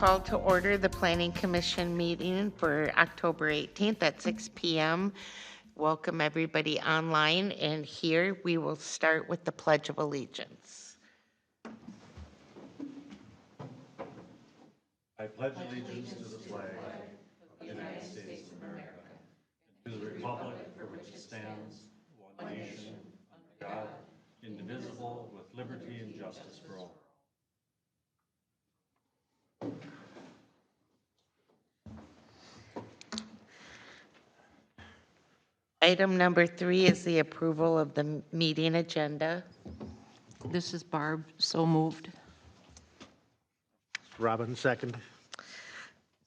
call to order the Planning Commission meeting for October 18th at 6 p.m. Welcome everybody online, and here we will start with the Pledge of Allegiance. I pledge allegiance to the flag of the United States of America and to the republic for which it stands, one nation, under God, indivisible, with liberty and justice for all. Item number 3 is the approval of the meeting agenda. This is Barb, so moved. Robin, second.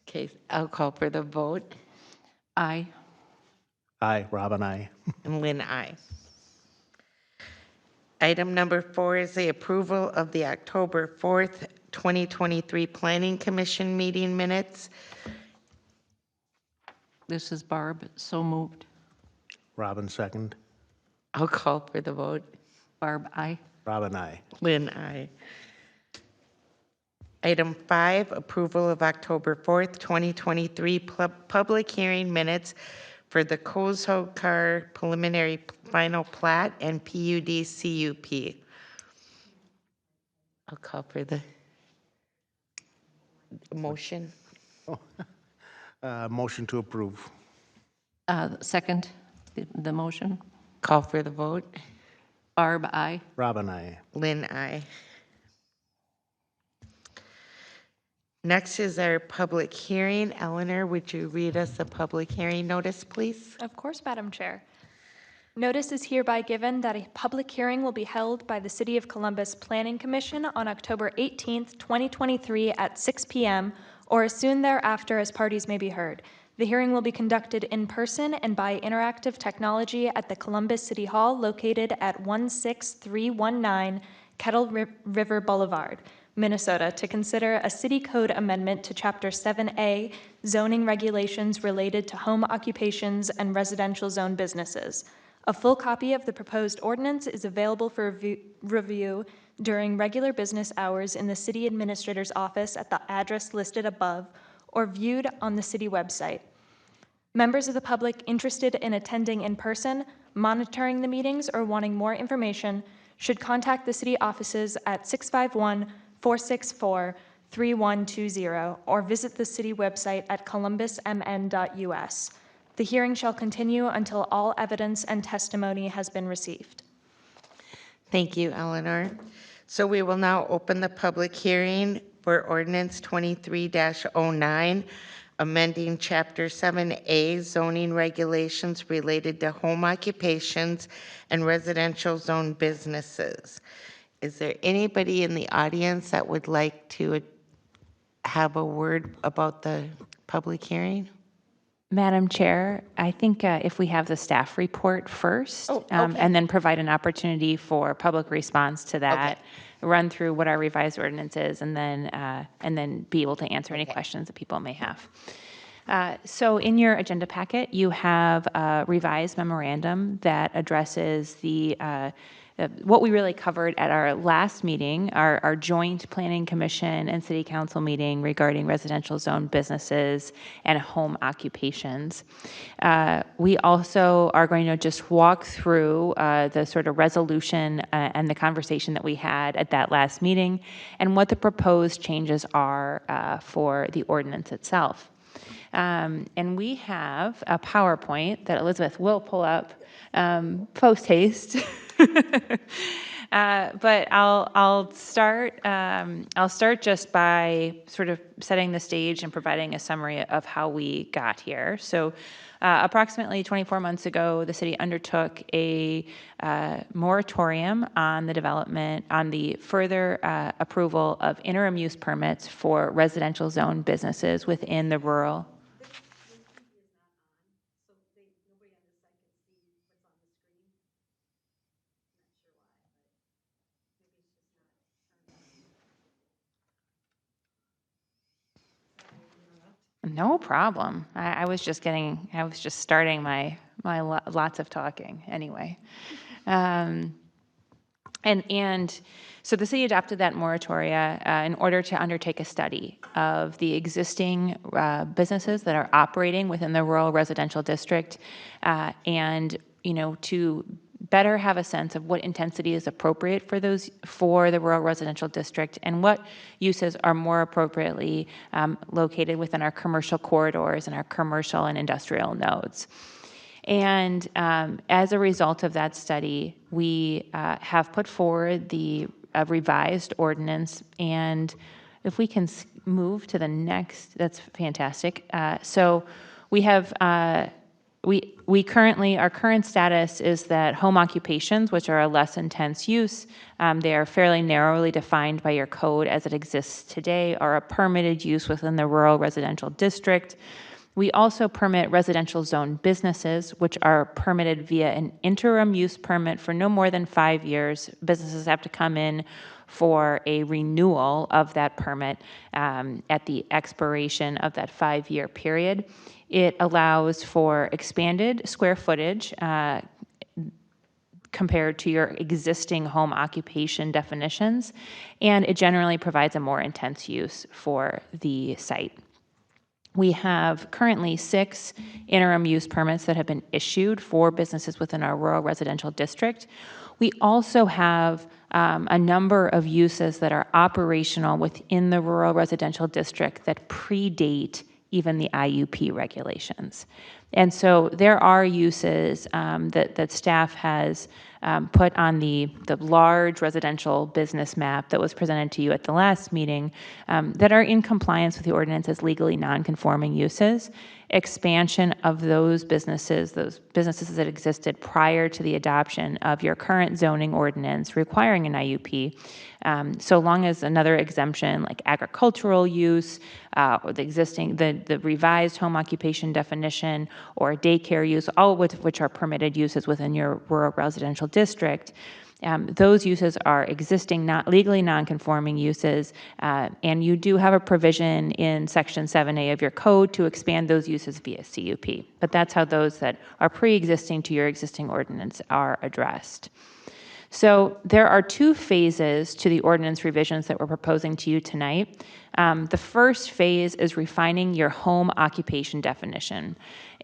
Okay, I'll call for the vote. Aye. Aye, Robin, aye. And Lynn, aye. Item number 4 is the approval of the October 4th, 2023 Planning Commission meeting minutes. This is Barb, so moved. Robin, second. I'll call for the vote. Barb, aye. Robin, aye. Lynn, aye. Item 5, approval of October 4th, 2023 public hearing minutes for the Kozhokar preliminary final plat and PUD CUP. I'll call for the motion. Motion to approve. Second, the motion. Call for the vote. Barb, aye. Robin, aye. Lynn, aye. Next is our public hearing. Eleanor, would you read us the public hearing notice, please? Of course, Madam Chair. Notice is hereby given that a public hearing will be held by the City of Columbus Planning Commission on October 18th, 2023 at 6 p.m. or as soon thereafter as parties may be heard. The hearing will be conducted in person and by interactive technology at the Columbus City Hall located at 16319 Kettle River Boulevard, Minnesota, to consider a city code amendment to Chapter 7A, zoning regulations related to home occupations and residential zone businesses. A full copy of the proposed ordinance is available for review during regular business hours in the city administrator's office at the address listed above or viewed on the city website. Members of the public interested in attending in person, monitoring the meetings, or wanting more information should contact the city offices at 651-464-3120 or visit the city website at columbusmn.us. The hearing shall continue until all evidence and testimony has been received. Thank you, Eleanor. So we will now open the public hearing for Ordinance 23-09, amending Chapter 7A, zoning regulations related to home occupations and residential zone businesses. Is there anybody in the audience that would like to have a word about the public hearing? Madam Chair, I think if we have the staff report first, Oh, okay. and then provide an opportunity for public response to that, Okay. run through what our revised ordinance is, and then be able to answer any questions that people may have. So in your agenda packet, you have a revised memorandum that addresses the what we really covered at our last meeting, our joint Planning Commission and City Council meeting regarding residential zone businesses and home occupations. We also are going to just walk through the sort of resolution and the conversation that we had at that last meeting and what the proposed changes are for the ordinance itself. And we have a PowerPoint that Elizabeth will pull up post haste. But I'll start just by sort of setting the stage and providing a summary of how we got here. So approximately 24 months ago, the city undertook a moratorium on the development, on the further approval of interim use permits for residential zone businesses within the rural. No problem. I was just starting my lots of talking anyway. And so the city adopted that moratoria in order to undertake a study of the existing businesses that are operating within the rural residential district, and to better have a sense of what intensity is appropriate for the rural residential district, and what uses are more appropriately located within our commercial corridors and our commercial and industrial nodes. And as a result of that study, we have put forward the revised ordinance. And if we can move to the next, that's fantastic. So we have, we currently, our current status is that home occupations, which are a less intense use, they are fairly narrowly defined by your code as it exists today, are a permitted use within the rural residential district. We also permit residential zone businesses, which are permitted via an interim use permit for no more than 5 years. Businesses have to come in for a renewal of that permit at the expiration of that 5-year period. It allows for expanded square footage compared to your existing home occupation definitions, and it generally provides a more intense use for the site. We have currently 6 interim use permits that have been issued for businesses within our rural residential district. We also have a number of uses that are operational within the rural residential district that predate even the IUP regulations. And so there are uses that staff has put on the large residential business map that was presented to you at the last meeting that are in compliance with the ordinance as legally non-conforming uses. Expansion of those businesses that existed prior to the adoption of your current zoning ordinance requiring an IUP, so long as another exemption like agricultural use, or the revised home occupation definition, or daycare use, all of which are permitted uses within your rural residential district. Those uses are existing, not legally non-conforming uses, and you do have a provision in Section 7A of your code to expand those uses via CUP. But that's how those that are pre-existing to your existing ordinance are addressed. So there are 2 phases to the ordinance revisions that we're proposing to you tonight. The first phase is refining your home occupation definition.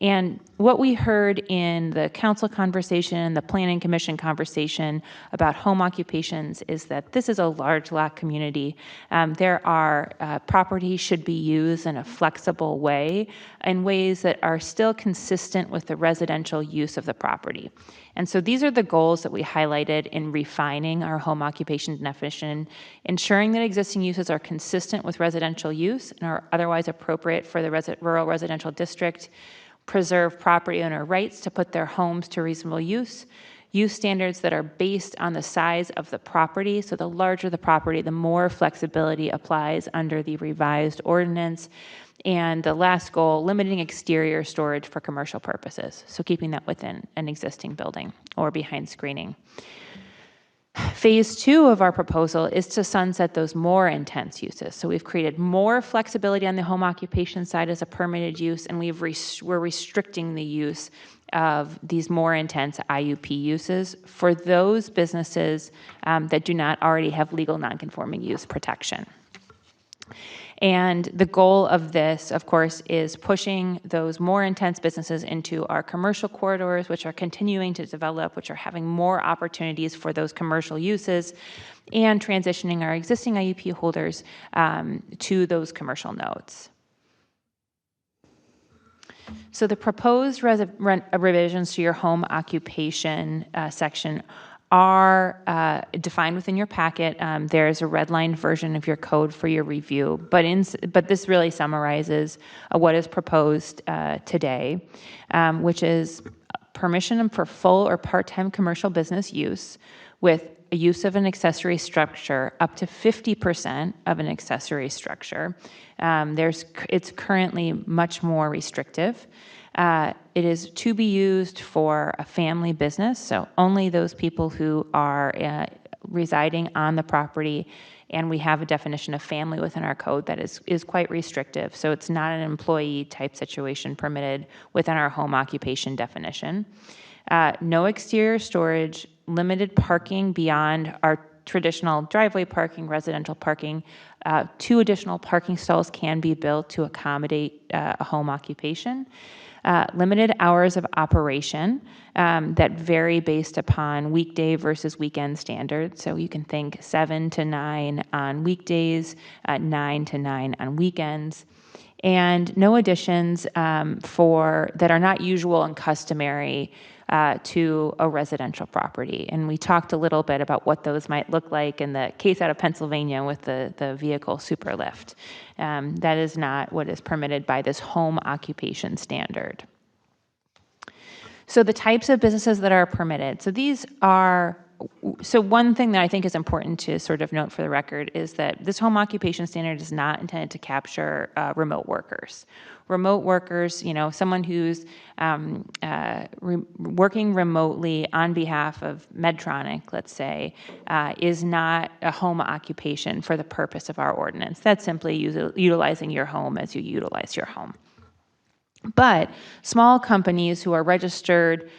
And what we heard in the council conversation, the planning commission conversation about home occupations is that this is a large lot community. There are properties should be used in a flexible way, in ways that are still consistent with the residential use of the property. And so these are the goals that we highlighted in refining our home occupation definition, ensuring that existing uses are consistent with residential use and are otherwise appropriate for the rural residential district, preserve property owner rights to put their homes to reasonable use standards that are based on the size of the property. So the larger the property, the more flexibility applies under the revised ordinance. And the last goal, limiting exterior storage for commercial purposes. So keeping that within an existing building or behind screening. Phase 2 of our proposal is to sunset those more intense uses. So we've created more flexibility on the home occupation side as a permitted use, and we're restricting the use of these more intense IUP uses for those businesses that do not already have legal nonconforming use protection. And the goal of this, of course, is pushing those more intense businesses into our commercial corridors, which are continuing to develop, which are having more opportunities for those commercial uses, and transitioning our existing IUP holders to those commercial nodes. So the proposed revisions to your home occupation section are defined within your packet. There is a redlined version of your code for your review, but this really summarizes what is proposed today, which is permission for full or part-time commercial business use with a use of an accessory structure up to 50% of an accessory structure. It's currently much more restrictive. It is to be used for a family business, so only those people who are residing on the property, and we have a definition of family within our code that is quite restrictive, so it's not an employee type situation permitted within our home occupation definition. No exterior storage limited parking beyond our traditional driveway parking, residential parking. 2 additional parking stalls can be built to accommodate a home occupation. Limited hours of operation that vary based upon weekday versus weekend standards. So you can think 7 to 9 on weekdays, 9 to 9 on weekends. And no additions that are not usual and customary to a residential property. And we talked a little bit about what those might look like in the case out of Pennsylvania with the vehicle superlift. That is not what is permitted by this home occupation standard. So the types of businesses that are permitted. So one thing that I think is important to sort of note for the record is that this home occupation standard is not intended to capture remote workers. Remote workers, someone who's working remotely on behalf of Medtronic, let's say, is not a home occupation for the purpose of our ordinance. That's simply utilizing your home as you utilize your home. But small companies who are registered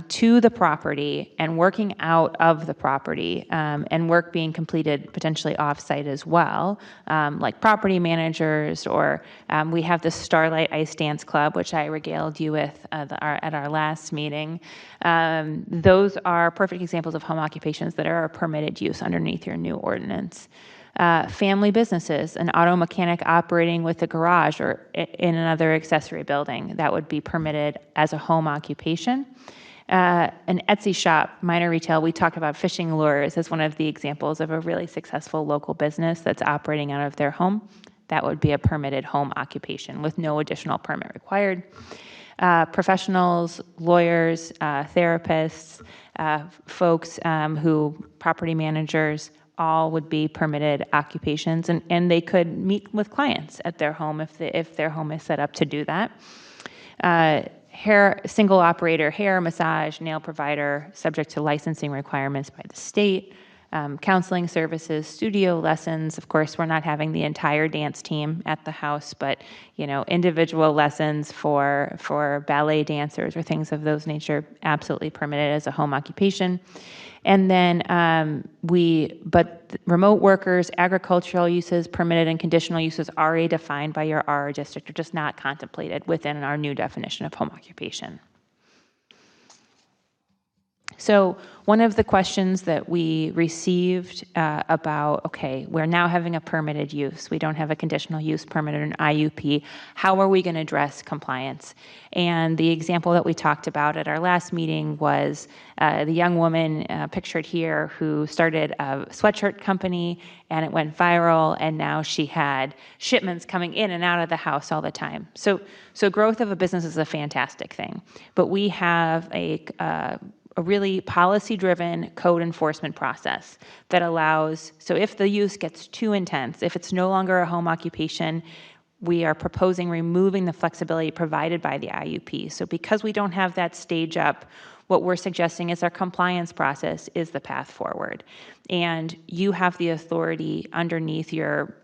to the property and working out of the property and work being completed potentially off-site as well, like property managers, or we have the Starlight Ice Dance Club, which I regaled you with at our last meeting. Those are perfect examples of home occupations that are a permitted use underneath your new ordinance. Family businesses, an auto mechanic operating with a garage or in another accessory building, that would be permitted as a home occupation. An Etsy shop, minor retail, we talked about fishing lures as one of the examples of a really successful local business that's operating out of their home. That would be a permitted home occupation with no additional permit required. Professionals, lawyers, therapists, folks property managers, all would be permitted occupations, and they could meet with clients at their home if their home is set up to do that. Single operator, hair, massage, nail provider, subject to licensing requirements by the state. Counseling services, studio lessons. Of course, we're not having the entire dance team at the house, but individual lessons for ballet dancers or things of those nature, absolutely permitted as a home occupation. And then but remote workers, agricultural uses, permitted and conditional uses already defined by your RR district are just not contemplated within our new definition of home occupation. So one of the questions that we received about, okay, we're now having a permitted use. We don't have a conditional use permit or an IUP. How are we going to address compliance? And the example that we talked about at our last meeting was the young woman pictured here who started a sweatshirt company, and it went viral, and now she had shipments coming in and out of the house all the time. So growth of a business is a fantastic thing, but we have a really policy-driven code enforcement process that allows, so if the use gets too intense, if it's no longer a home occupation, we are proposing removing the flexibility provided by the IUP. So because we don't have that stage up, what we're suggesting is our compliance process is the path forward. And you have the authority underneath your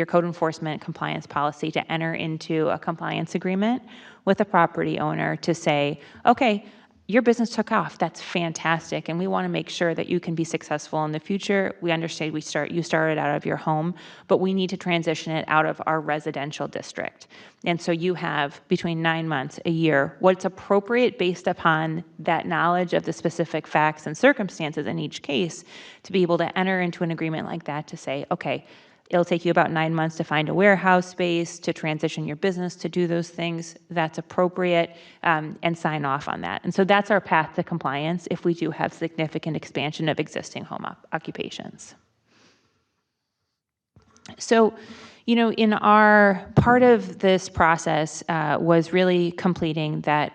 code enforcement compliance policy to enter into a compliance agreement with a property owner to say, okay, your business took off. That's fantastic. And we want to make sure that you can be successful in the future. We understand you started out of your home, but we need to transition it out of our residential district. And so you have between 9 months, a year, what's appropriate based upon that knowledge of the specific facts and circumstances in each case to be able to enter into an agreement like that to say, okay, it'll take you about 9 months to find a warehouse space, to transition your business, to do those things. That's appropriate, and sign off on that. And so that's our path to compliance if we do have significant expansion of existing home occupations. So, in our part of this process was really completing that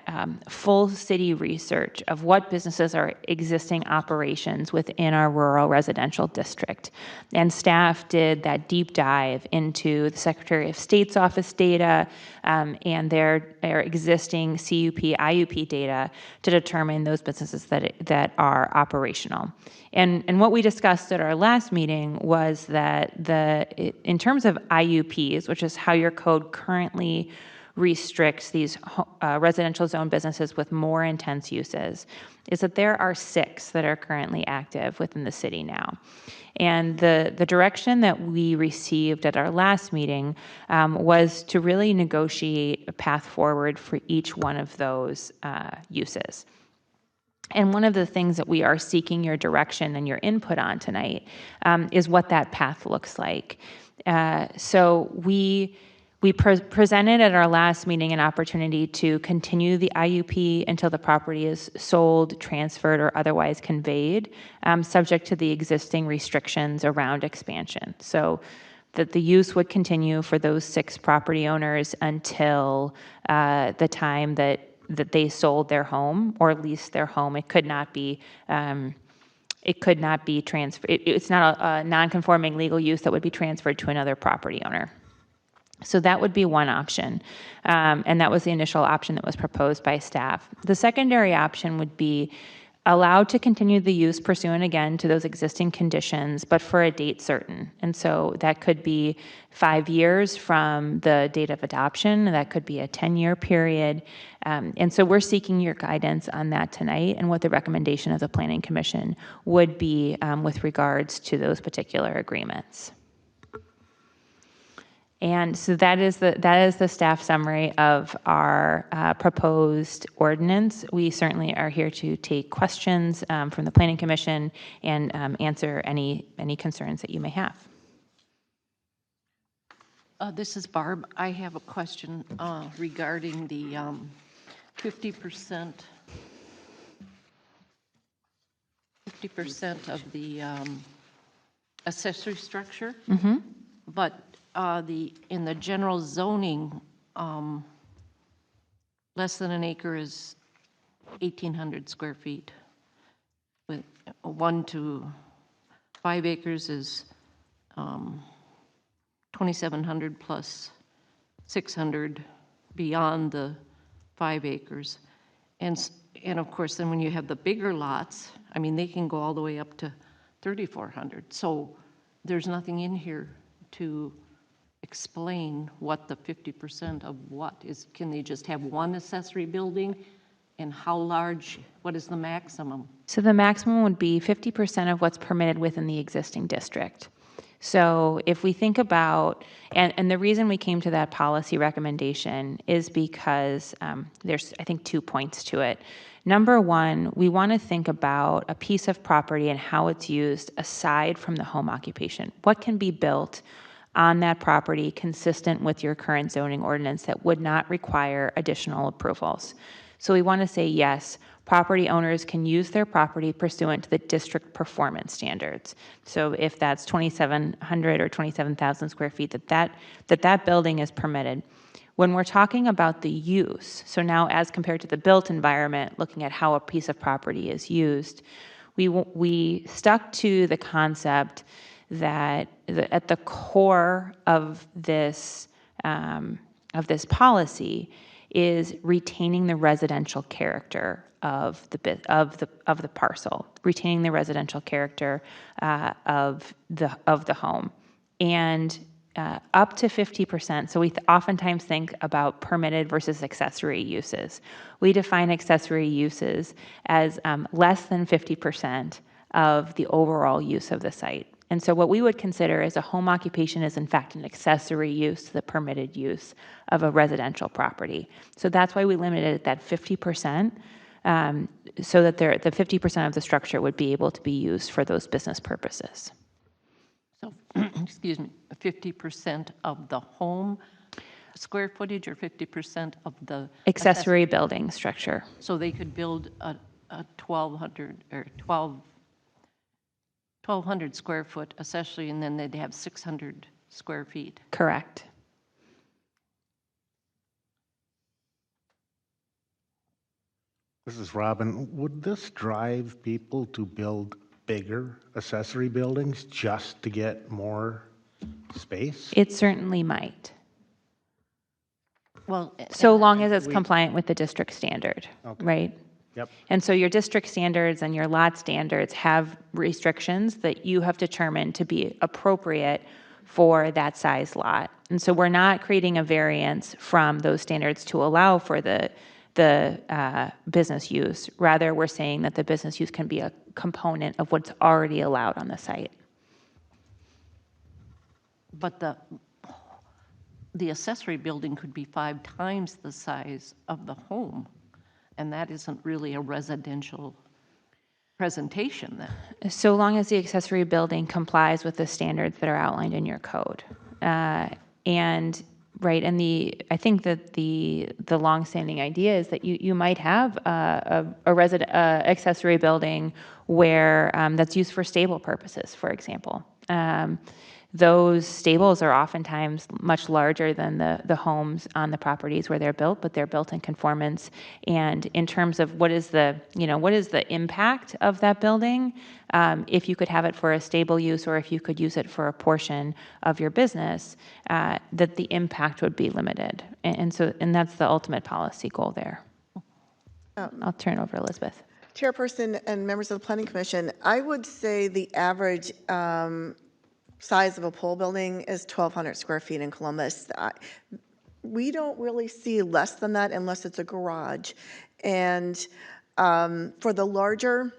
full city research of what businesses are existing operations within our rural residential district. And staff did that deep dive into the Secretary of State's office data and their existing CUP, IUP data to determine those businesses that are operational. And what we discussed at our last meeting was that in terms of IUPs, which is how your code currently restricts these residential zone businesses with more intense uses is that there are 6 that are currently active within the city now. And the direction that we received at our last meeting was to really negotiate a path forward for each one of those uses. And one of the things that we are seeking your direction and your input on tonight is what that path looks like. So we presented at our last meeting an opportunity to continue the IUP until the property is sold, transferred, or otherwise conveyed, subject to the existing restrictions around expansion. So that the use would continue for those 6 property owners until the time that they sold their home or leased their home. It could not be transferred. It's not a non-conforming legal use that would be transferred to another property owner. So that would be one option, and that was the initial option that was proposed by staff. The secondary option would be allowed to continue the use pursuant again to those existing conditions, but for a date certain. And so that could be 5 years from the date of adoption. That could be a 10-year period. And so we're seeking your guidance on that tonight and what the recommendation of the Planning Commission would be with regards to those particular agreements. And so that is the staff summary of our proposed ordinance. We certainly are here to take questions from the Planning Commission and answer any concerns that you may have. This is Barb. I have a question regarding the 50% of the accessory structure. Mm-hmm. But in the general zoning, less than an acre is 1,800 square feet. With 1 to 5 acres is 2,700 plus 600 beyond the 5 acres. And of course, then when you have the bigger lots, I mean, they can go all the way up to 3,400. So there's nothing in here to explain what the 50% of what is. Can they just have one accessory building? And how large, what is the maximum? So the maximum would be 50% of what's permitted within the existing district. So if we think about, and the reason we came to that policy recommendation is because there's, I think, 2 points to it. Number one, we want to think about a piece of property and how it's used aside from the home occupation. What can be built on that property consistent with your current zoning ordinance that would not require additional approvals? So we want to say, yes, property owners can use their property pursuant to the district performance standards. So if that's 2,700 or 27,000 square feet, that building is permitted. When we're talking about the use, so now as compared to the built environment, looking at how a piece of property is used, we stuck to the concept that at the core of this policy is retaining the residential character of the parcel, retaining the residential character of the home, and up to 50%. So we oftentimes think about permitted versus accessory uses. We define accessory uses as less than 50% of the overall use of the site. And so what we would consider as a home occupation is in fact an accessory use to the permitted use of a residential property. So that's why we limited it at that 50%, so that the 50% of the structure would be able to be used for those business purposes. So, excuse me, 50% of the home square footage or 50% of the Accessory building structure. So they could build a 1,200 or 1,200 square foot accessory, and then they'd have 600 square feet. Correct. This is Robin. Would this drive people to build bigger accessory buildings just to get more space? It certainly might, Well, so long as it's compliant with the district standard, right? Yep. And so your district standards and your lot standards have restrictions that you have determined to be appropriate for that size lot. And so we're not creating a variance from those standards to allow for the business use. Rather, we're saying that the business use can be a component of what's already allowed on the site. But the accessory building could be 5 times the size of the home, and that isn't really a residential presentation then. So long as the accessory building complies with the standards that are outlined in your code. And, right, and I think that the longstanding idea is that you might have a accessory building where that's used for stable purposes, for example. Those stables are oftentimes much larger than the homes on the properties where they're built, but they're built in conformance. And in terms of what is the impact of that building, if you could have it for a stable use or if you could use it for a portion of your business, that the impact would be limited. And that's the ultimate policy goal there. I'll turn it over to Elizabeth. Chairperson and members of the Planning Commission, I would say the average size of a pole building is 1,200 square feet in Columbus. We don't really see less than that unless it's a garage. And for the larger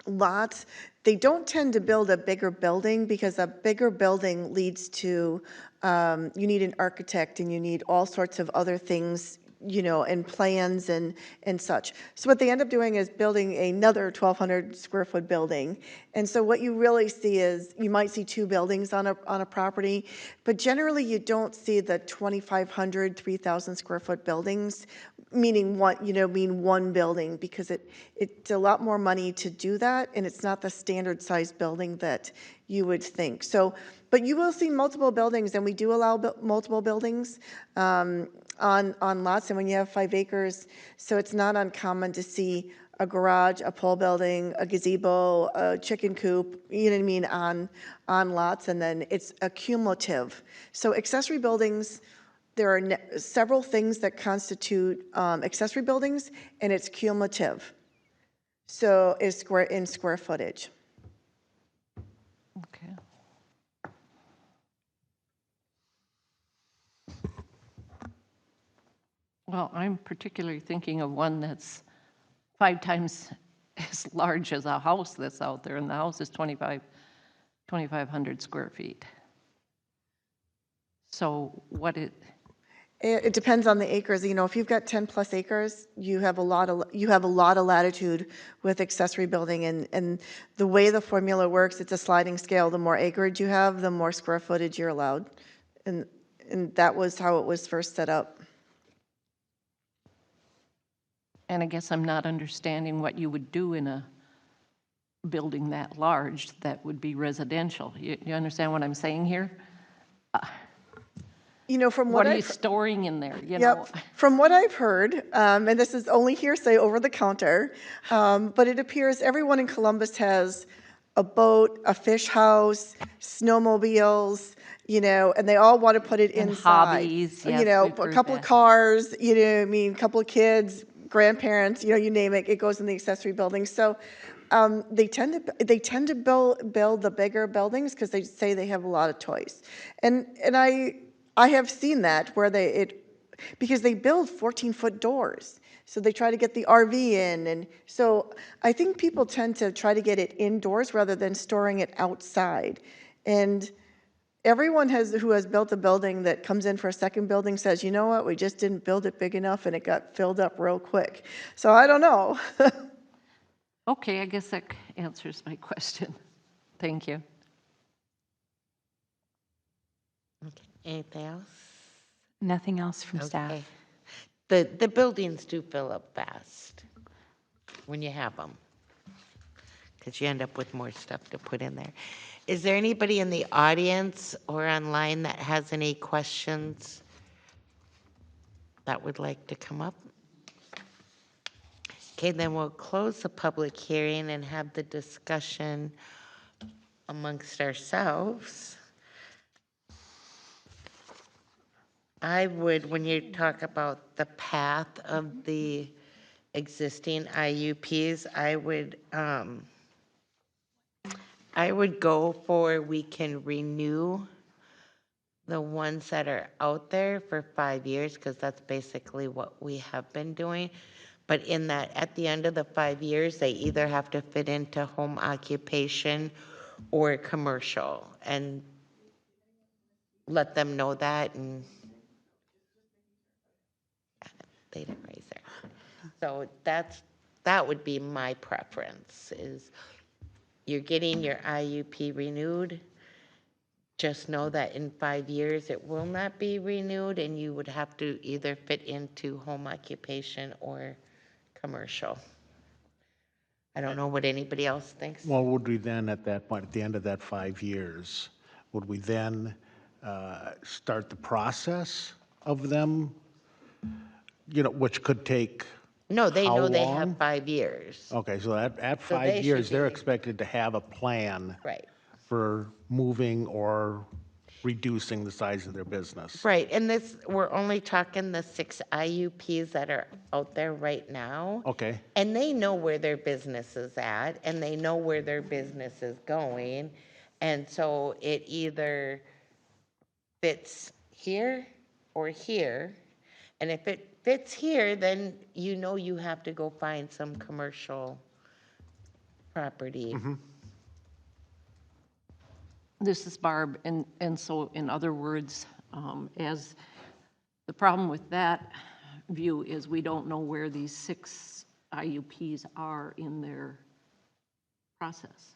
lots, they don't tend to build a bigger building because a bigger building leads to, you need an architect and you need all sorts of other things, and plans and such. So what they end up doing is building another 1,200 square foot building. And so what you really see is, you might see 2 buildings on a property, but generally you don't see the 2,500, 3,000 square foot buildings, meaning one building, because it's a lot more money to do that, and it's not the standard size building that you would think. So, but you will see multiple buildings, and we do allow multiple buildings on lots, and when you have 5 acres, so it's not uncommon to see a garage, a pole building, a gazebo, a chicken coop, you know what I mean, on lots, and then it's accumulative. So accessory buildings, there are several things that constitute accessory buildings, and it's cumulative. So is in square footage. Okay. Well, I'm particularly thinking of one that's 5 times as large as a house that's out there, and the house is 2,500 square feet. So It depends on the acres. If you've got 10 plus acres, you have a lot of latitude with accessory building, and the way the formula works, it's a sliding scale. The more acreage you have, the more square footage you're allowed, and that was how it was first set up. And I guess I'm not understanding what you would do in a building that large that would be residential. You understand what I'm saying here? From What are you storing in there? Yep. From what I've heard, and this is only hearsay over the counter, but it appears everyone in Columbus has a boat, a fish house, snowmobiles, and they all want to put it And inside. hobbies, yes, A couple of cars, a couple of kids, grandparents, you name it, it goes in the accessory building. So they tend to build the bigger buildings because they say they have a lot of toys, and I have seen that where because they build 14-foot doors. So they try to get the RV in. And so I think people tend to try to get it indoors rather than storing it outside. And everyone who has built a building that comes in for a second building says, you know what, we just didn't build it big enough and it got filled up real quick. So I don't know. Okay, I guess that answers my question. Thank you. Okay. Anything else? Nothing else from staff. Okay. The buildings do fill up fast when you have them, because you end up with more stuff to put in there. Is there anybody in the audience or online that has any questions that would like to come up? Okay, then we'll close the public hearing and have the discussion amongst ourselves. I would, when you talk about the path of the existing IUPs, I would go for we can renew the ones that are out there for 5 years, because that's basically what we have been doing. But in that, at the end of the 5 years, they either have to fit into home occupation or commercial, and let them know that, and they didn't raise there. So that would be my preference, is you're getting your IUP renewed. Just know that in 5 years, it will not be renewed, and you would have to either fit into home occupation or commercial. I don't know what anybody else thinks. Well, would we then, at that point, at the end of that 5 years, would we then start the process of them, which could take No, they how know they long? have 5 years. Okay, so at So 5 they should years, they're be- expected to have a plan Right. for moving or reducing the size of their business. Right, and this, we're only talking the 6 IUPs that are out there right now. Okay, And they know where their business is at, and they know where their business is going. And so it either fits here or here. And if it fits here, then you know you have to go find some commercial property. This is Barb, and so in other words, as the problem with that view is we don't know where these 6 IUPs are in their process.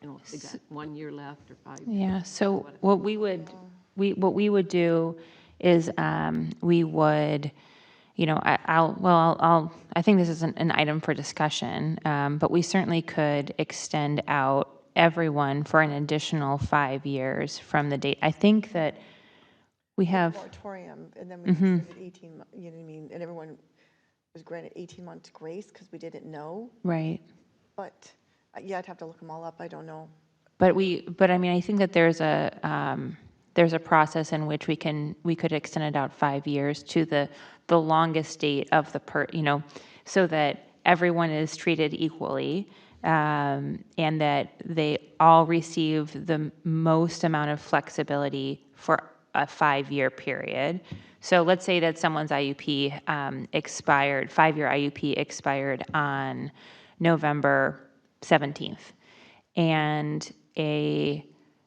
If they got 1 year left or 5 years. Yeah, so what we would do is, we would, I think this is an item for discussion, but we certainly could extend out everyone for an additional 5 years from the date. I think that we have, Moratorium, and then we extended 18, you know what I mean? And everyone was granted 18 months grace because we didn't know. right. But, yeah, I'd have to look them all up. I don't know. But I mean, I think that there's a process in which we could extend it out 5 years to the longest date of so that everyone is treated equally, and that they all receive the most amount of flexibility for a 5-year period. So let's say that someone's IUP expired, 5-year IUP expired on November 17th. And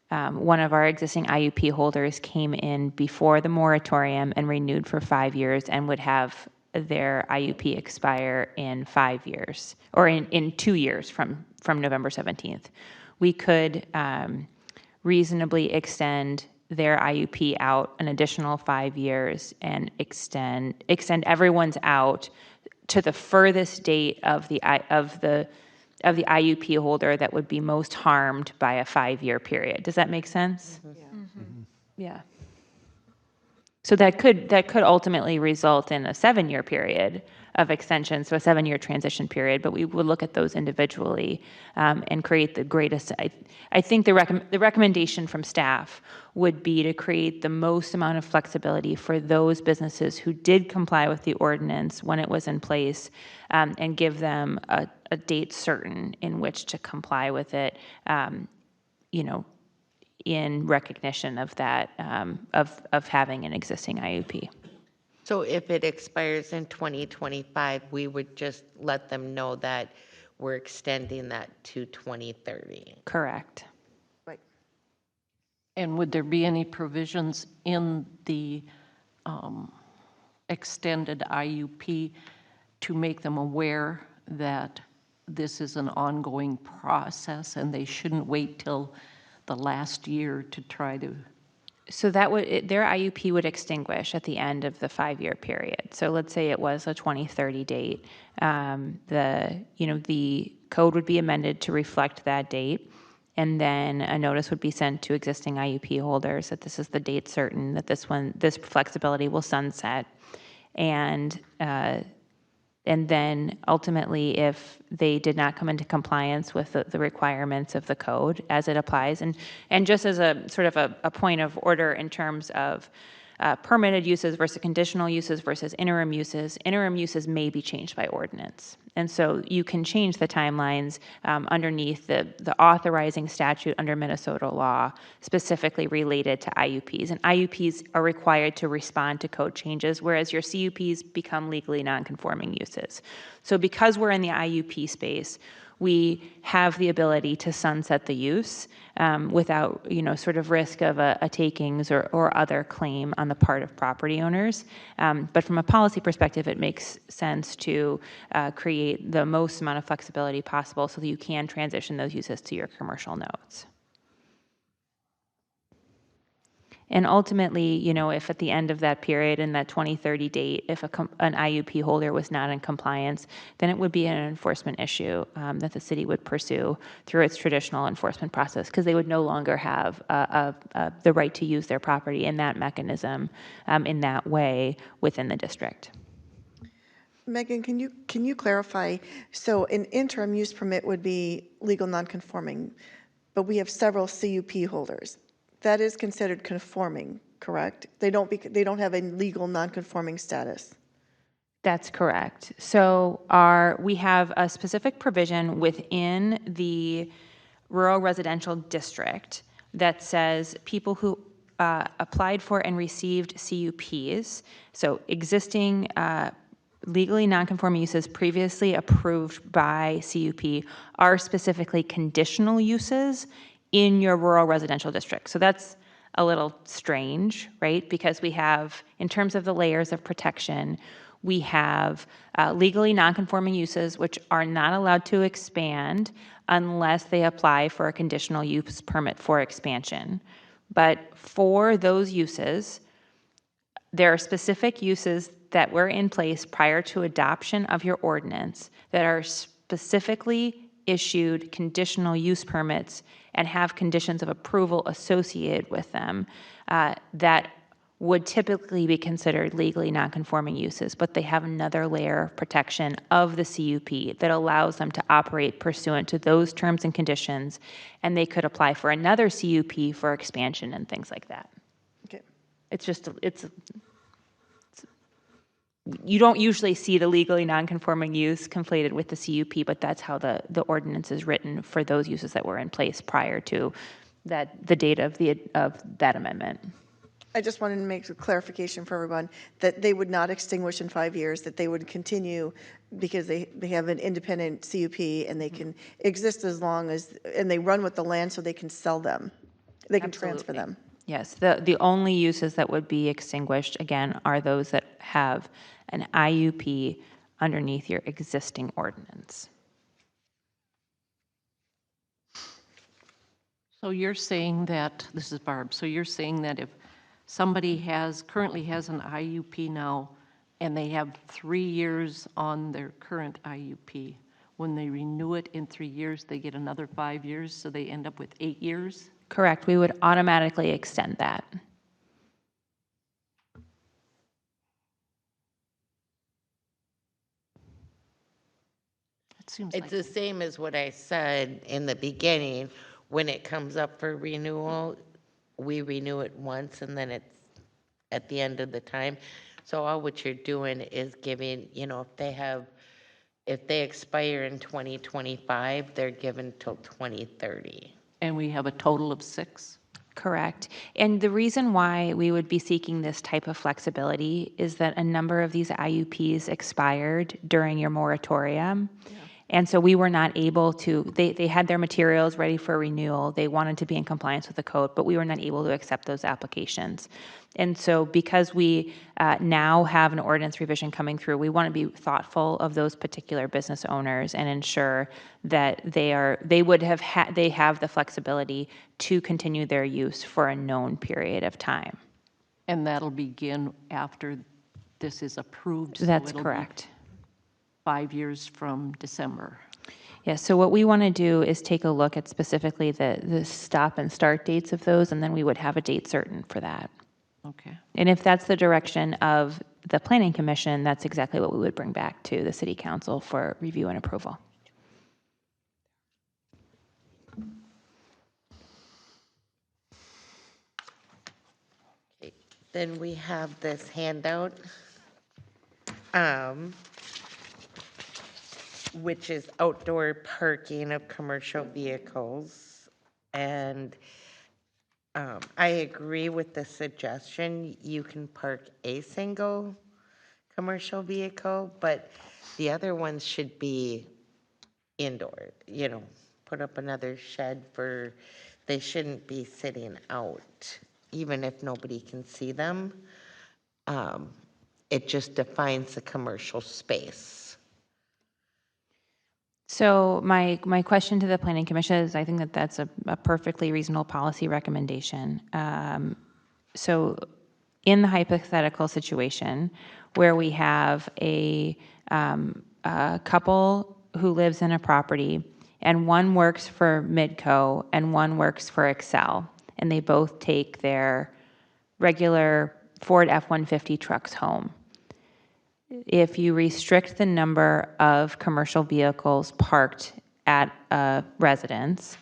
one of our existing IUP holders came in before the moratorium and renewed for 5 years and would have their IUP expire in 5 years, or in 2 years from November 17th. We could reasonably extend their IUP out an additional 5 years and extend everyone's out to the furthest date of the IUP holder that would be most harmed by a 5-year period. Does that make sense? Yeah. So that could ultimately result in a 7-year period of extension, so a 7-year transition period, but we would look at those individually and create the greatest. I think the recommendation from staff would be to create the most amount of flexibility for those businesses who did comply with the ordinance when it was in place, and give them a date certain in which to comply with it, in recognition of that, of having an existing IUP. So if it expires in 2025, we would just let them know that we're extending that to 2030. Correct. Right. And would there be any provisions in the extended IUP to make them aware that this is an ongoing process and they shouldn't wait till the last year to try to? So their IUP would extinguish at the end of the 5-year period. So let's say it was a 2030 date. The code would be amended to reflect that date, and then a notice would be sent to existing IUP holders that this is the date certain that this flexibility will sunset, and then ultimately, if they did not come into compliance with the requirements of the code as it applies, and just as a sort of a point of order in terms of permitted uses versus conditional uses versus interim uses may be changed by ordinance. And so you can change the timelines underneath the authorizing statute under Minnesota law specifically related to IUPs. And IUPs are required to respond to code changes, whereas your CUPs become legally nonconforming uses. So because we're in the IUP space, we have the ability to sunset the use without, sort of risk of a takings or other claim on the part of property owners. But from a policy perspective, it makes sense to create the most amount of flexibility possible so that you can transition those uses to your commercial nodes. And ultimately, if at the end of that period, in that 2030 date, if an IUP holder was not in compliance, then it would be an enforcement issue that the city would pursue through its traditional enforcement process, because they would no longer have the right to use their property in that mechanism in that way within the district. Megan, can you clarify? So an interim use permit would be legal nonconforming, but we have several CUP holders. That is considered conforming, correct? They don't have a legal nonconforming status. That's correct. So we have a specific provision within the rural residential district that says people who applied for and received CUPs, so existing legally nonconforming uses previously approved by CUP, are specifically conditional uses in your rural residential district. So that's a little strange, right? Because we have, in terms of the layers of protection, we have legally nonconforming uses which are not allowed to expand unless they apply for a conditional use permit for expansion. But for those uses, there are specific uses that were in place prior to adoption of your ordinance that are specifically issued conditional use permits and have conditions of approval associated with them that would typically be considered legally nonconforming uses, but they have another layer of protection of the CUP that allows them to operate pursuant to those terms and conditions, and they could apply for another CUP for expansion and things like that. Okay. You don't usually see the legally nonconforming use conflated with the CUP, but that's how the ordinance is written for those uses that were in place prior to the date of that amendment. I just wanted to make a clarification for everyone that they would not extinguish in 5 years, that they would continue because they have an independent CUP and they can exist as long as, and they run with the land so they can sell them. They can transfer them. Yes, the only uses that would be extinguished, again, are those that have an IUP underneath your existing ordinance. So you're saying that, this is Barb, so you're saying that if somebody currently has an IUP now and they have 3 years on their current IUP, when they renew it in 3 years, they get another 5 years, so they end up with 8 years? Correct, we would automatically extend that. It seems It's like, the same as what I said in the beginning. When it comes up for renewal, we renew it once and then it's at the end of the time. So all what you're doing is giving, if they expire in 2025, they're given till 2030. and we have a total of 6? Correct. And the reason why we would be seeking this type of flexibility is that a number of these IUPs expired during your moratorium. Yeah. And so we were not able to, they had their materials ready for renewal. They wanted to be in compliance with the code, but we were not able to accept those applications. And so because we now have an ordinance revision coming through, we want to be thoughtful of those particular business owners and ensure that they have the flexibility to continue their use for a known period of time. And that'll begin after this is approved? So That's it'll be correct. 5 years from December. Yes, so what we want to do is take a look at specifically the stop and start dates of those, and then we would have a date certain for that. Okay. And if that's the direction of the Planning Commission, that's exactly what we would bring back to the City Council for review and approval. Okay. then we have this handout, um, which is outdoor parking of commercial vehicles. And I agree with the suggestion, you can park a single commercial vehicle, but the other ones should be indoor, put up another shed they shouldn't be sitting out, even if nobody can see them. Um, It just defines the commercial space. So my question to the Planning Commission is, I think that that's a perfectly reasonable policy recommendation. So in the hypothetical situation where we have a couple who lives in a property and one works for Midco and one works for Excel, and they both take their regular Ford F-150 trucks home. If you restrict the number of commercial vehicles parked at a residence,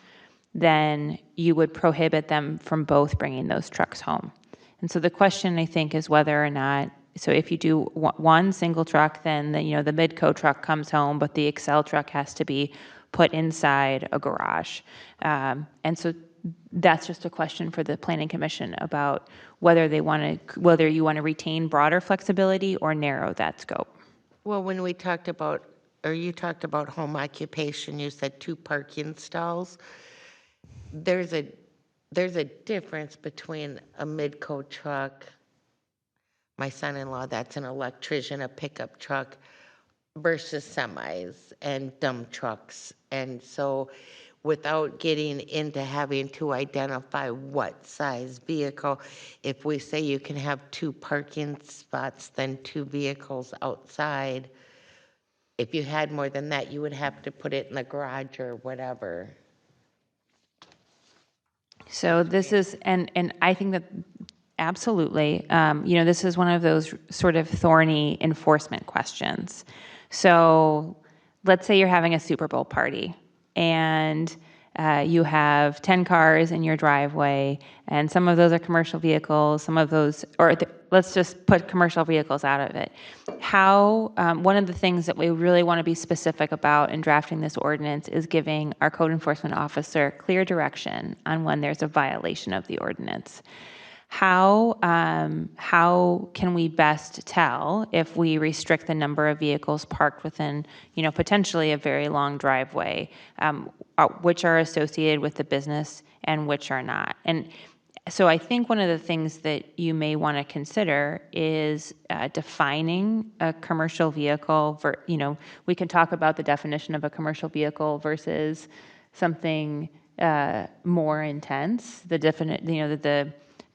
then you would prohibit them from both bringing those trucks home. And so the question, I think, is whether or not, so if you do one single truck, then the Midco truck comes home, but the Excel truck has to be put inside a garage. And so that's just a question for the Planning Commission about whether you want to retain broader flexibility or narrow that scope. Well, when we talked about, or you talked about home occupation, you said 2 parking stalls. There's a difference between a Midco truck, my son-in-law, that's an electrician, a pickup truck, versus semis and dump trucks. And so without getting into having to identify what size vehicle, if we say you can have 2 parking spots, then 2 vehicles outside, if you had more than that, you would have to put it in the garage or whatever. So this is, and I think that absolutely, this is one of those sort of thorny enforcement questions. So let's say you're having a Super Bowl party and you have 10 cars in your driveway, and some of those are commercial vehicles, some of those, let's just put commercial vehicles out of it. One of the things that we really want to be specific about in drafting this ordinance is giving our code enforcement officer clear direction on when there's a violation of the ordinance. How can we best tell if we restrict the number of vehicles parked within, potentially a very long driveway, which are associated with the business and which are not? And so I think one of the things that you may want to consider is defining a commercial vehicle. We can talk about the definition of a commercial vehicle versus something more intense.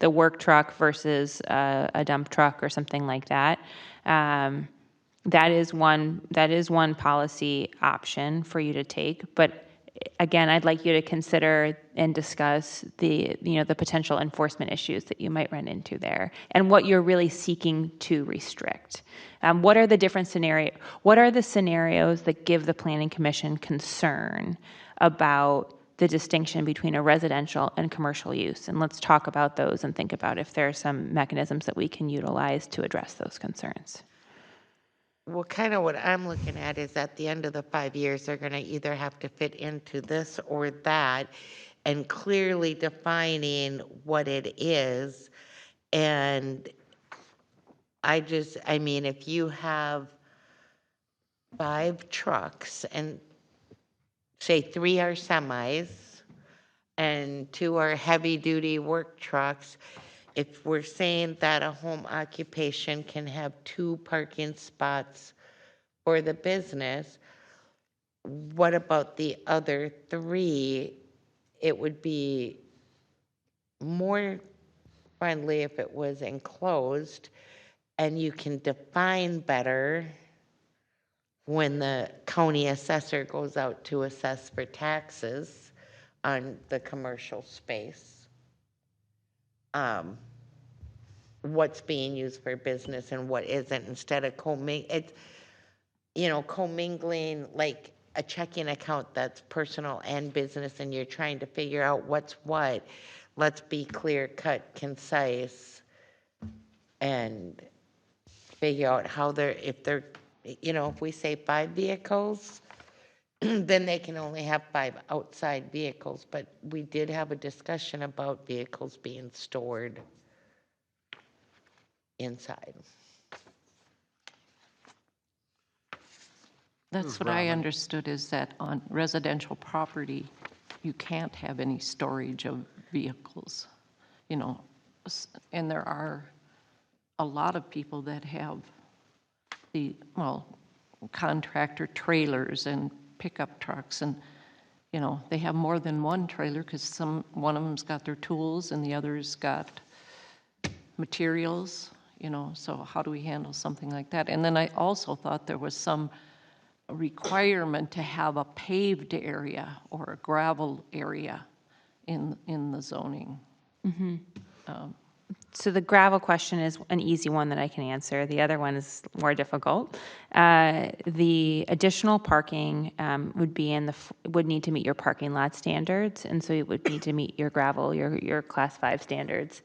The work truck versus a dump truck or something like that. That is one policy option for you to take. But again, I'd like you to consider and discuss the potential enforcement issues that you might run into there and what you're really seeking to restrict. What are the different scenarios? What are the scenarios that give the Planning Commission concern about the distinction between a residential and commercial use? And let's talk about those and think about if there are some mechanisms that we can utilize to address those concerns. Well, kind of what I'm looking at is at the end of the 5 years, they're going to either have to fit into this or that, and clearly defining what it is. And if you have 5 trucks and say 3 are semis and 2 are heavy-duty work trucks, if we're saying that a home occupation can have 2 parking spots for the business, what about the other 3? It would be more friendly if it was enclosed, and you can define better when the county assessor goes out to assess for taxes on the commercial space. What's being used for business and what isn't, instead of commingling like a checking account that's personal and business, and you're trying to figure out what's what. Let's be clear, cut, concise, and figure out how they're, if they're, if we say 5 vehicles, then they can only have 5 outside vehicles, but we did have a discussion about vehicles being stored inside. That's what I understood, is that on residential property, you can't have any storage of vehicles, and there are a lot of people that have contractor trailers and pickup trucks, and, they have more than one trailer because one of them's got their tools and the other's got materials, so how do we handle something like that? And then I also thought there was some requirement to have a paved area or a gravel area in the zoning. So the gravel question is an easy one that I can answer. The other one is more difficult. The additional parking would be would need to meet your parking lot standards, and so it would need to meet your gravel, your Class 5 standards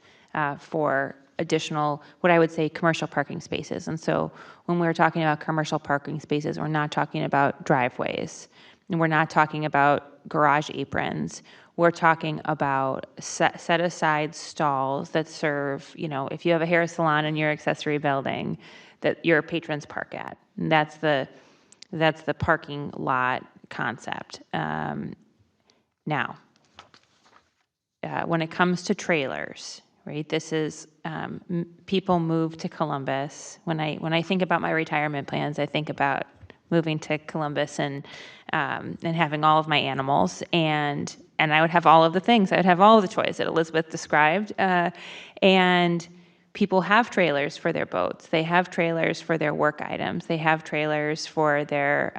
for additional, what I would say, commercial parking spaces. And so when we're talking about commercial parking spaces, we're not talking about driveways, and we're not talking about garage aprons. We're talking about set aside stalls that serve, if you have a hair salon in your accessory building, that your patrons park at. And that's the parking lot concept. Now, when it comes to trailers, right? This is people move to Columbus. When I think about my retirement plans, I think about moving to Columbus and having all of my animals, and I would have all of the things. I would have all of the toys that Elizabeth described. And people have trailers for their boats. They have trailers for their work items. They have trailers for their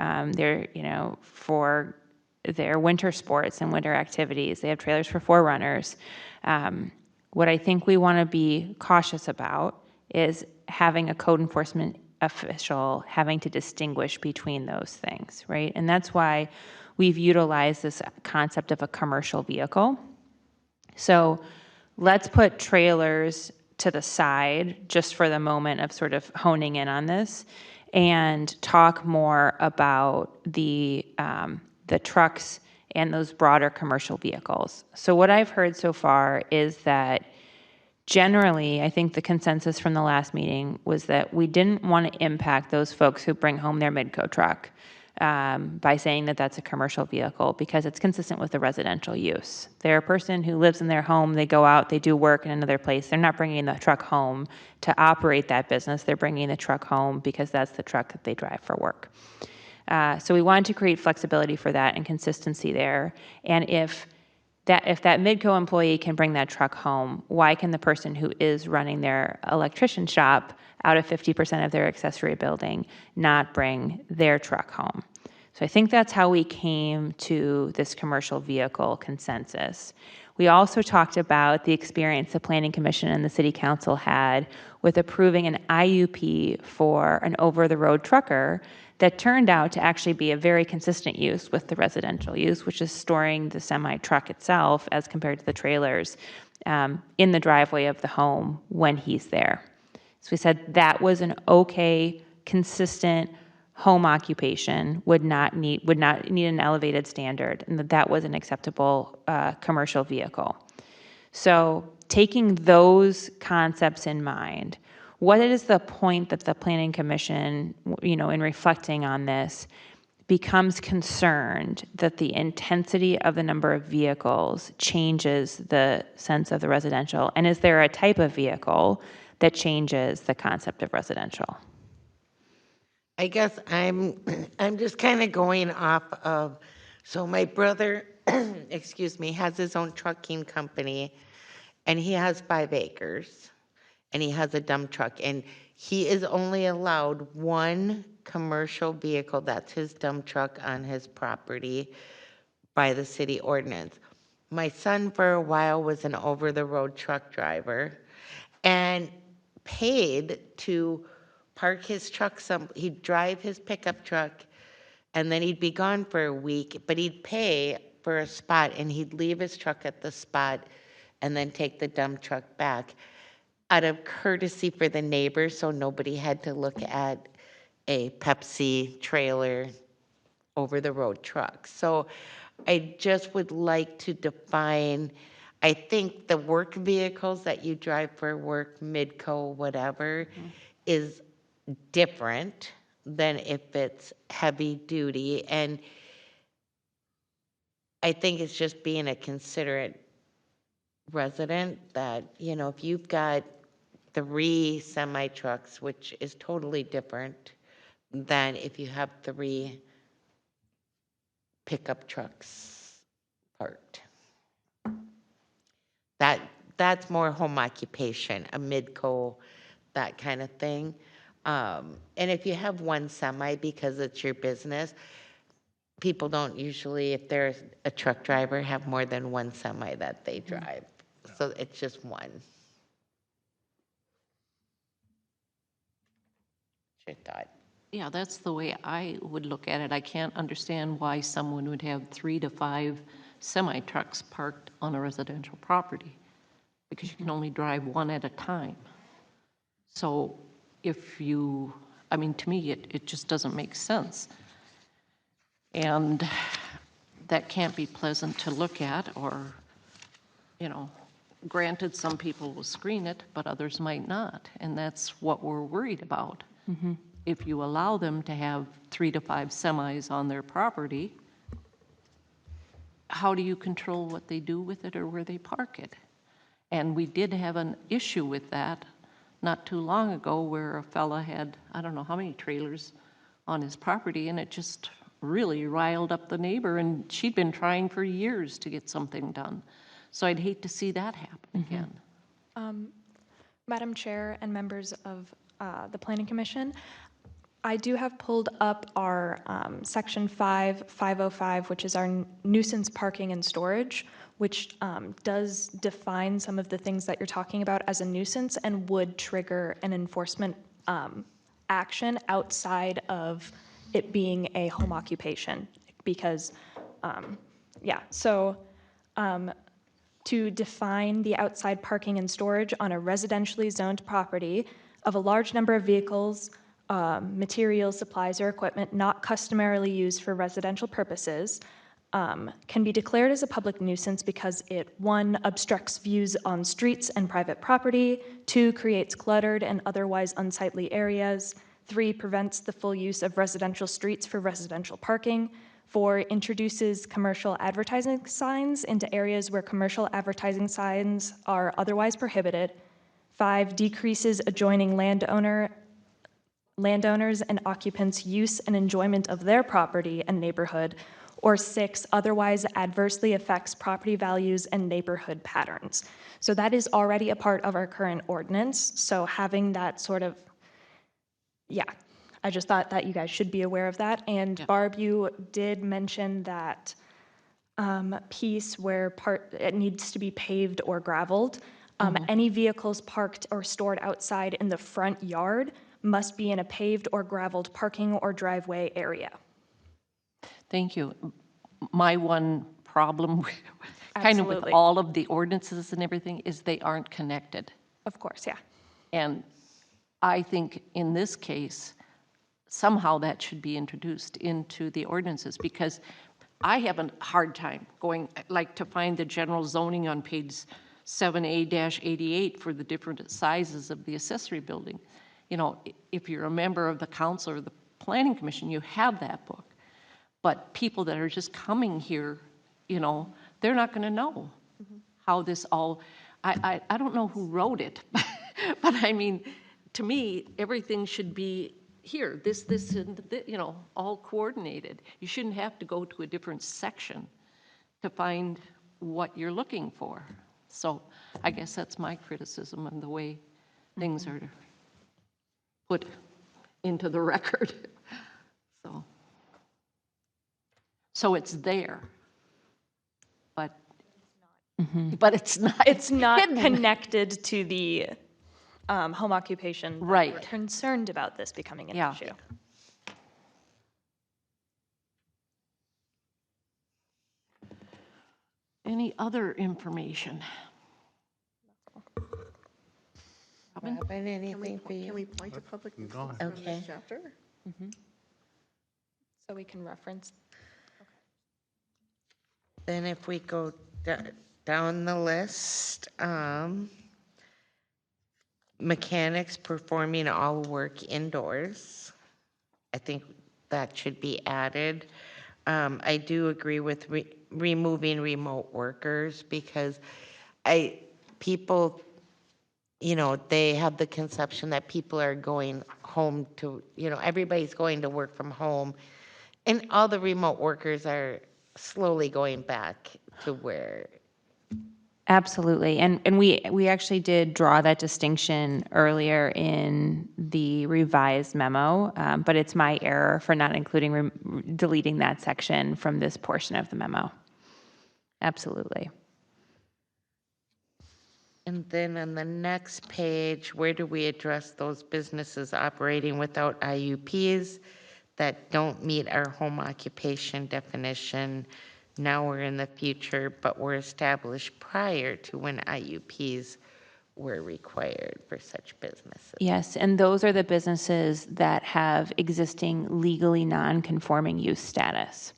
for their winter sports and winter activities. They have trailers for forerunners. What I think we want to be cautious about is having a code enforcement official having to distinguish between those things, right? And that's why we've utilized this concept of a commercial vehicle. So let's put trailers to the side just for the moment of sort of honing in on this, and talk more about the trucks and those broader commercial vehicles. So what I've heard so far is that generally, I think the consensus from the last meeting was that we didn't want to impact those folks who bring home their Midco truck by saying that that's a commercial vehicle, because it's consistent with the residential use. They're a person who lives in their home, they go out, they do work in another place. They're not bringing the truck home to operate that business. They're bringing the truck home because that's the truck that they drive for work. So we wanted to create flexibility for that and consistency there. And if that Midco employee can bring that truck home, why can the person who is running their electrician shop out of 50% of their accessory building not bring their truck home? So I think that's how we came to this commercial vehicle consensus. We also talked about the experience the Planning Commission and the City Council had with approving an IUP for an over-the-road trucker that turned out to actually be a very consistent use with the residential use, which is storing the semi-truck itself as compared to the trailers in the driveway of the home when he's there. So we said that was an okay, consistent home occupation, would not need an elevated standard, and that was an acceptable commercial vehicle. So taking those concepts in mind, what is the point that the Planning Commission, in reflecting on this, becomes concerned that the intensity of the number of vehicles changes the sense of the residential? And is there a type of vehicle that changes the concept of residential? I guess I'm just kind of going off of, so my brother, excuse me, has his own trucking company, and he has 5 acres, and he has a dump truck, and he is only allowed 1 commercial vehicle, that's his dump truck, on his property by the city ordinance. My son for a while was an over-the-road truck driver and paid to park his truck he'd drive his pickup truck, and then he'd be gone for a week, but he'd pay for a spot, and he'd leave his truck at the spot and then take the dump truck back. out of courtesy for the neighbors, so nobody had to look at a Pepsi trailer over the road truck. So I just would like to define, I think the work vehicles that you drive for work, Midco, whatever, is different than if it's heavy duty. And I think it's just being a considerate resident that, you know, if you've got 3 semi trucks, which is totally different than if you have 3 pickup trucks parked. That, that's more home occupation, a Midco, that kind of thing. And if you have 1 semi because it's your business, people don't usually, if they're a truck driver, have more than 1 semi that they drive. So it's just 1. Your thought. Yeah, that's the way I would look at it. I can't understand why someone would have 3 to 5 semi-trucks parked on a residential property, because you can only drive 1 at a time. So if you, I mean, to me, it just doesn't make sense. And that can't be pleasant to look at, or, you know, granted, some people will screen it, but others might not. And that's what we're worried about. If you allow them to have 3 to 5 semis on their property, how do you control what they do with it or where they park it? And we did have an issue with that not too long ago where a fella had, I don't know how many trailers on his property, and it just really riled up the neighbor, and she'd been trying for years to get something done. So I'd hate to see that happen again. Madam Chair and members of the Planning Commission, I do have pulled up our Section 505, which is our nuisance parking and storage, which does define some of the things that you're talking about as a nuisance and would trigger an enforcement action outside of it being a home occupation. Because, to define the outside parking and storage on a residentially zoned property of a large number of vehicles, materials, supplies, or equipment not customarily used for residential purposes can be declared as a public nuisance because it, 1, obstructs views on streets and private property, 2, creates cluttered and otherwise unsightly areas, 3, prevents the full use of residential streets for residential parking, 4, introduces commercial advertising signs into areas where commercial advertising signs are otherwise prohibited, 5, decreases adjoining landowners and occupants' use and enjoyment of their property and neighborhood, or 6, otherwise adversely affects property values and neighborhood patterns. So that is already a part of our current ordinance. So having that sort of, I just thought that you guys should be aware of that. And Barb, you did mention that piece where it needs to be paved or graveled. Any vehicles parked or stored outside in the front yard must be in a paved or graveled parking or driveway area. Thank you. My one problem kind of with Absolutely. all of the ordinances and everything is they aren't connected. Of course, yeah. And I think in this case, somehow that should be introduced into the ordinances, because I have a hard time going, like, to find the general zoning on page 7A-88 for the different sizes of the accessory building. You know, if you're a member of the council or the planning commission, you have that book. But people that are just coming here, you know, they're not going to know how this all, I don't know who wrote it, but I mean, to me, everything should be here, this, and you know, all coordinated. You shouldn't have to go to a different section to find what you're looking for. So I guess that's my criticism of the way things are put into the record. So it's there, but it's not. It's not hidden. connected to the home occupation. That Right. We're concerned about this becoming an Yeah. issue. Any other information? Robin? Robin, anything for Can you? we point to public Go business ahead. from Okay. this chapter? So we can reference. Then if we go down the list, mechanics performing all work indoors. I think that should be added. I do agree with removing remote workers because people, they have the conception that people are going home to, everybody's going to work from home. And all the remote workers are slowly going back to where, Absolutely. And we actually did draw that distinction earlier in the revised memo, but it's my error for not including, deleting that section from this portion of the memo. Absolutely. and then on the next page, where do we address those businesses operating without IUPs that don't meet our home occupation definition now or in the future, but were established prior to when IUPs were required for such businesses? Yes, and those are the businesses that have existing legally non-conforming use status.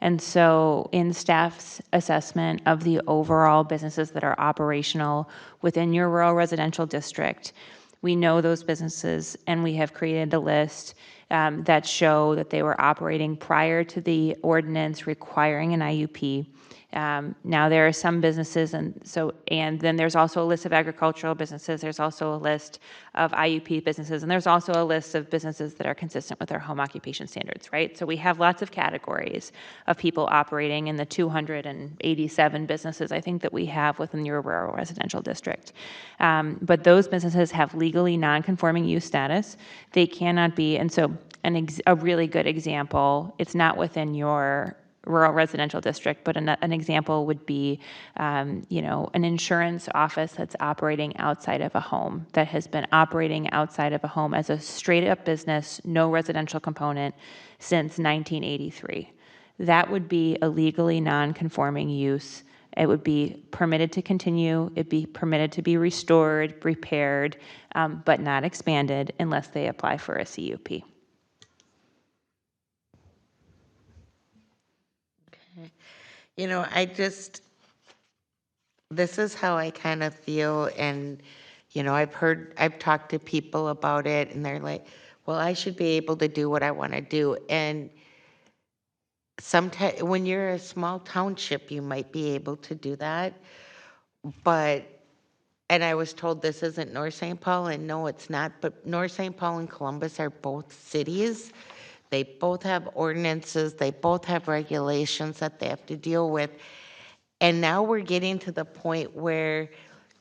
And so in staff's assessment of the overall businesses that are operational within your rural residential district, we know those businesses and we have created a list that show that they were operating prior to the ordinance requiring an IUP. Now there are some businesses, and then there's also a list of agricultural businesses. There's also a list of IUP businesses, and there's also a list of businesses that are consistent with our home occupation standards, right? So we have lots of categories of people operating in the 287 businesses I think that we have within your rural residential district. But those businesses have legally non-conforming use status. They cannot be, and so a really good example, it's not within your rural residential district, but an example would be, an insurance office that's operating outside of a home, that has been operating outside of a home as a straight-up business, no residential component, since 1983. That would be a legally non-conforming use. It would be permitted to continue, it'd be permitted to be restored, repaired, but not expanded unless they apply for a CUP. This is how I kind of feel, and, I've talked to people about it, and they're like, well, I should be able to do what I want to do. And sometimes, when you're a small township, you might be able to do that, and I was told this isn't North St. Paul, and no, it's not, but North St. Paul and Columbus are both cities. They both have ordinances, they both have regulations that they have to deal with. And now we're getting to the point where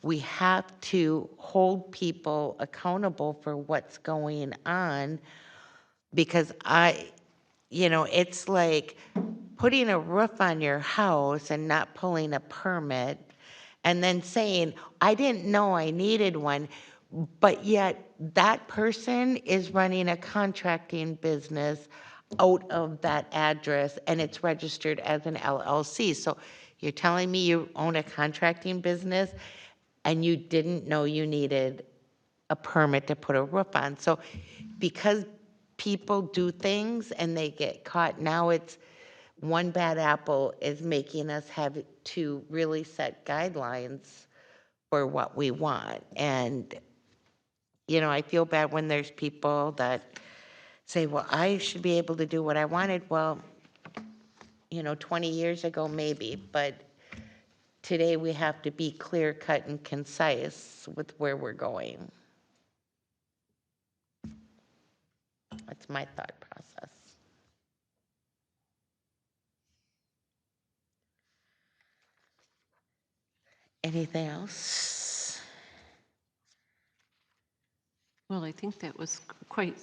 we have to hold people accountable for what's going on, because it's like putting a roof on your house and not pulling a permit, and then saying, I didn't know I needed one, but yet that person is running a contracting business out of that address, and it's registered as an LLC. So you're telling me you own a contracting business and you didn't know you needed a permit to put a roof on. So because people do things and they get caught, now it's one bad apple is making us have to really set guidelines for what we want. And, I feel bad when there's people that say, well, I should be able to do what I wanted. Well, 20 years ago, maybe, but today we have to be clear cut and concise with where we're going. That's my thought process. Anything else? Well, I think that was quite,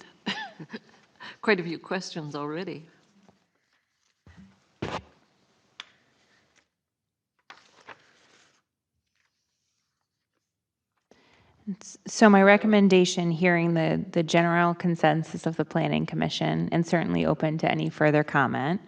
quite a few questions already. So my recommendation, hearing the general consensus of the Planning Commission, and certainly open to any further comment,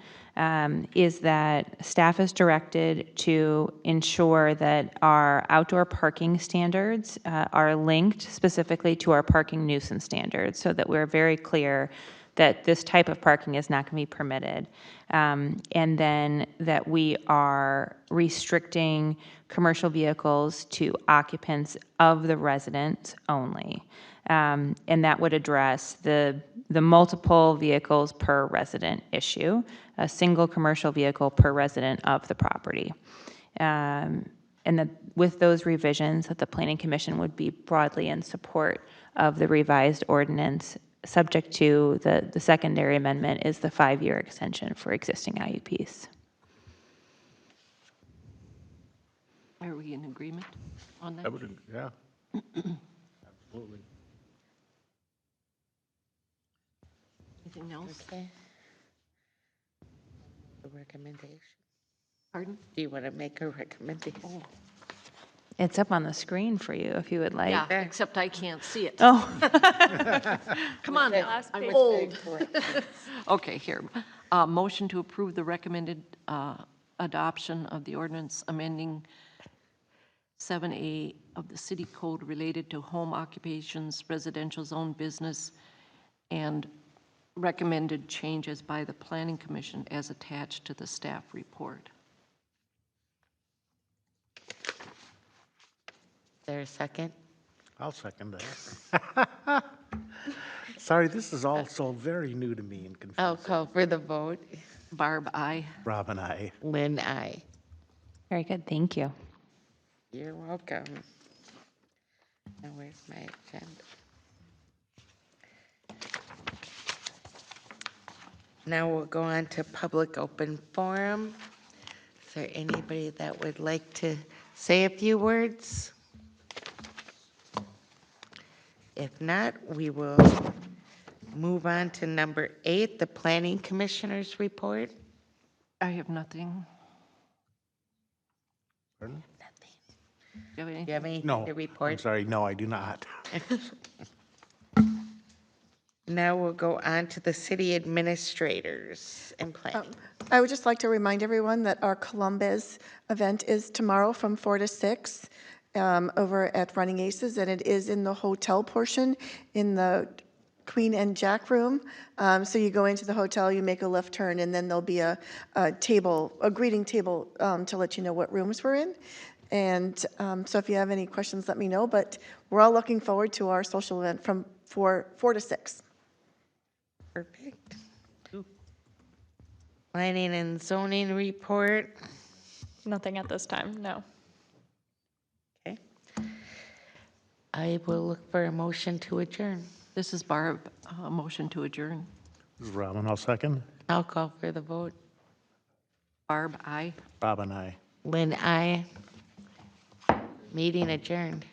is that staff is directed to ensure that our outdoor parking standards are linked specifically to our parking nuisance standards, so that we're very clear that this type of parking is not going to be permitted. And then that we are restricting commercial vehicles to occupants of the residence only. And that would address the multiple vehicles per resident issue, a single commercial vehicle per resident of the property. And that with those revisions, that the Planning Commission would be broadly in support of the revised ordinance, subject to the secondary amendment is the 5-year extension for existing IUPs. Are we in agreement on that? I would, yeah. Absolutely. Anything else? Okay. The recommendation. Pardon? Do you want to make a recommendation? It's up on the screen for you if you would like. Yeah, except I can't see it. Oh, Come on now, Last I'm page. old. Okay, here. Motion to approve the recommended adoption of the ordinance amending 7A of the city code related to home occupations, residential zone business, and recommended changes by the Planning Commission as attached to the staff report. Is there a second? I'll second that. Sorry, this is all so very new to me and I'll confusing. call for the vote. Barb, aye. Rob and I. Lynn, aye. very good, thank you. You're welcome. Now, where's my agenda? Now we'll go on to public open forum. Is there anybody that would like to say a few words? If not, we will move on to number 8, the Planning Commissioner's report. I have nothing. Pardon? Do you have anything? Do you have anything No, to I'm report? sorry, no, I do not. Now we'll go on to the city administrators and planning. I would just like to remind everyone that our Columbus event is tomorrow from 4 to 6 over at Running Aces, and it is in the hotel portion in the Queen and Jack room. So you go into the hotel, you make a left turn, and then there'll be a table, a greeting table to let you know what rooms we're in. And so if you have any questions, let me know. But we're all looking forward to our social event from 4 to 6. Perfect. Planning and zoning report. Nothing at this time, no. Okay. I will look for a motion to adjourn. This is Barb, motion to adjourn. This is Rob and I'll second. I'll call for the vote. Barb, aye. Rob and I. Lynn, aye. Meeting adjourned.